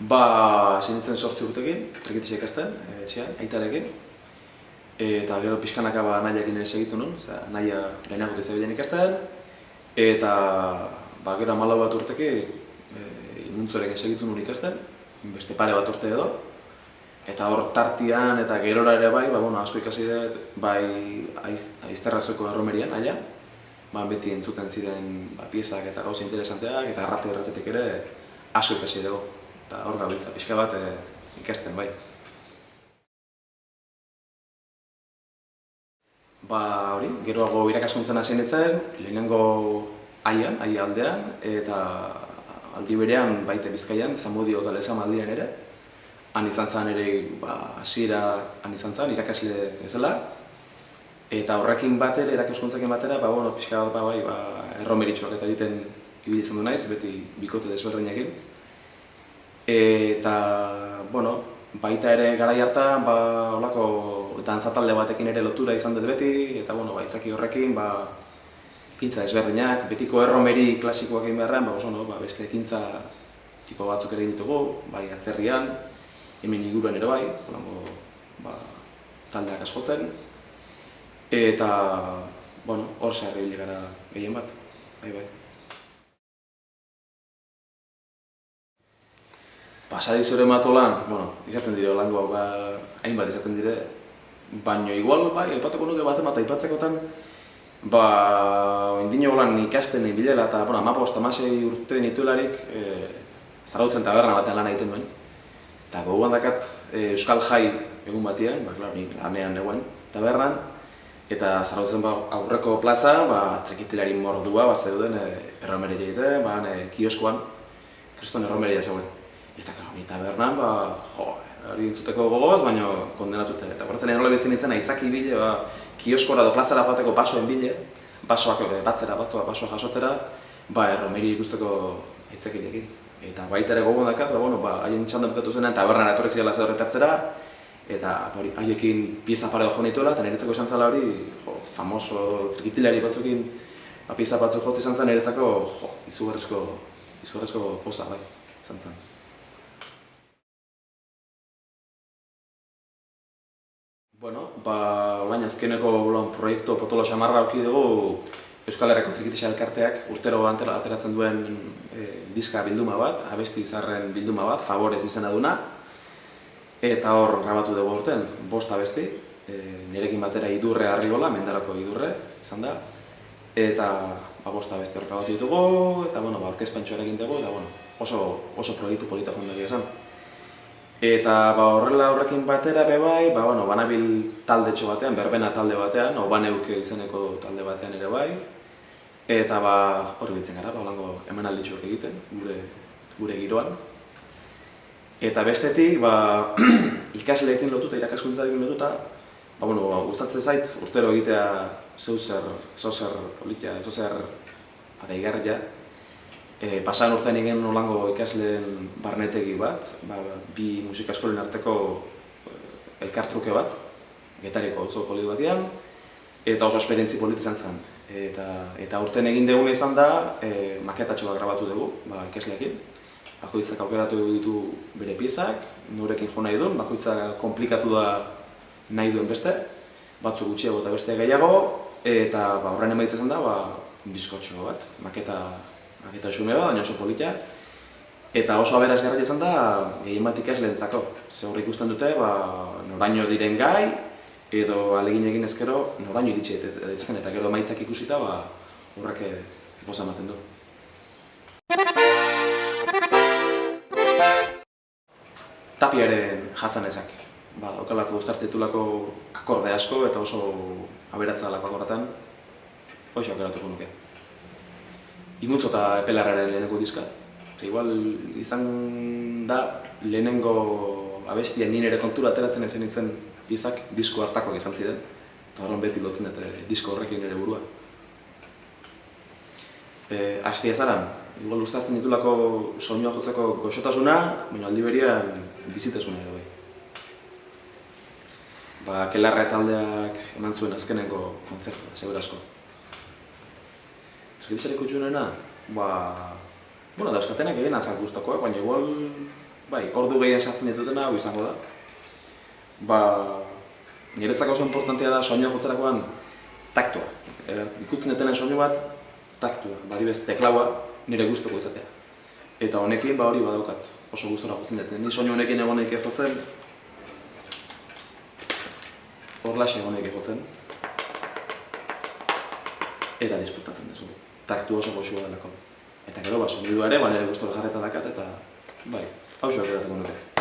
Zinitzen 8 urtekin, trikitixa ikasten, etxean, aitarekin. Eta gero pixkanaka nahiakin ere segitu nun, nahia lehenagote zebilen ikasten. Eta gero 14 bat urtekin imuntzorekin segitu nun ikasten, beste pare bat urte edo. Eta hor tartian eta gerora ere bai, asko ikasi dut, bai Aizterrazuko erromerian, aian. Beti entzuten ziren piezak eta gauza interesanteak, eta erratetik ere asko ikasi dugu. Eta hor gabiltza, pixka bat ikasten bai. Hori, geroago irakaskuntzan hasi nintzen, lehenengo aian, aia aldean, eta aldi berean baita Bizkaian, Zamudio eta Lezamaldian ere. Han izan zen ere, hasiera han izan zen, irakasle ezela. Eta horrekin batera, irakaskuntzakin batera, pixka bat erromeritxoak eta egiten ibili izan du naiz, beti bikote desberdinekin. Eta, baita ere garai hartan, holako dantza talde batekin ere lotura izan dut beti, eta izaki horrekin, ekintza desberdinak, betiko erromeri klasikoak egin beharrean, beste ekintza tipo batzuk ere egin ditugu, bai atzerrian, hemen inguruan ere bai, taldeak askotzen. Eta, hor zehar gara gehien bat, bai. Pasadizore Matolan, izaten dire lango hainbat izaten dire, baina igual, aipatuko nuke bat aipatzekotan, indine holan ikasten ibilela eta 15-16 urte nituelarik Zarautzen taberna batean lan egiten duen. Eta gogoan dakat Euskal Jai egun batean, ni lanean negoen tabernan, eta Zarautzen aurreko plaza, trekitilari mordua zeuden erromeria egiten, kioskoan, kriston erromeria zegoen. Eta ni tabernan, hori entzuteko gogoz, baina kondenatute. Eta horretzen egin nola betzen nintzen, aitzaki bile, kioskora edo plazara joateko basoen bile, basoak batzera, basoak jasotzera, erromeria ikusteko aitzakilekin. Eta baita ere gogoan dakat, haien txanda bukatu zenean, tabernan etorri zirela zer horretartzera, eta haiekin pieza pare jo nituela, eta niretzako izan zela hori, famoso trikitilari batzukin, pieza batzuk jote izan zen, niretzako izugarrizko poza, izan zen. Orain azkeneko proiektu potolo xamarra auki dugu Euskal Herriko Trikitixa elkarteak urtero ateratzen duen diska bilduma bat, abesti izarren bilduma bat, Favorez izena duna. Eta hor grabatu dugu urten, 5 abesti, nirekin batera Idurre Arrigola, Mendarako Idurre izan da. Eta 5 abesti hor grabatu ditugu, eta aurkezpentxoa egin dugu, eta oso proiektu polita joan dugu esan. Eta horrela horrekin batera bebai, banabil taldetxo batean, berbena talde batean, Obaneuke izeneko talde batean ere bai. Eta hori biltzen gara, holango emanalditxoak egiten, gure giroan. Eta bestetik, ikasleekin lotuta, irakaskuntzarekin lotuta, gustatzen zait urtero egitea zozer politia, zozer adaigarria. Pasan urtean egin holango ikasleen barnetegi bat, 2 musika eskolen arteko elkartruke bat, Getariko auzo poli batean, eta oso esperientzi polit izan zen. Eta urten egin duguna izan da, maketatxo bat grabatu dugu, ikasleekin. Bakoitzak aukeratu ditu bere piezak, norekin jo nahi duen, bakoitzak komplikatu da nahi duen beste, batzu gutxiago eta beste gehiago, eta horren emaitza izan da, diskotxo bat, maketa xume bat, baina oso politia. Eta oso aberazgarria izan da, gehien bat ikasleentzako. Ze hor ikusten dute, noraino diren gai, edo alegin egin ezkero, noraino iritsi ditzken, eta gero emaitzak ikusita, horrek poza ematen du. Tapiaren jasanezak. Daukalako uztartze ditulako akorde asko, eta oso aberatza dalako akordetan, hoxe aukeratuko nuke. Imuntzo eta Epelarraren lehenengo diska. Igual izan da lehenengo abestia nire ere kontura ateratzen ezin nintzen piezak disko hartakoak izan ziren. Eta horren beti lotzen eta disko horrekin nire burua. Asti ezaran, igual uztartzen ditulako soinua jotzeko goxotasuna, baina aldi berian bizitasuna edo bai. Kelarra taldeak eman zuen azkeneko kontzertua, segura asko. Trikitixareko txunena, dauzkatenak egin azak guztokoak, baina igual bai, ordu gehien sartzen ditutena, hau izango da. Ba, niretzako oso importantea da soinua jotzerakoan taktua. Ikutzen detenen soinu bat, taktua. Badibez, teklaua nire gustuko izatea. Eta honekin, ba hori badaukat, oso gustora jotzen deten. Ni soinu honekin egoneik jotzen, horlaxe egoneik jotzen. Eta disfrutatzen duzu. Taktu oso goxua delako. Eta gero, ba, sonidua ere, ba, nire gustora jarreta dakat, eta bai, hau xoak edateko nuke.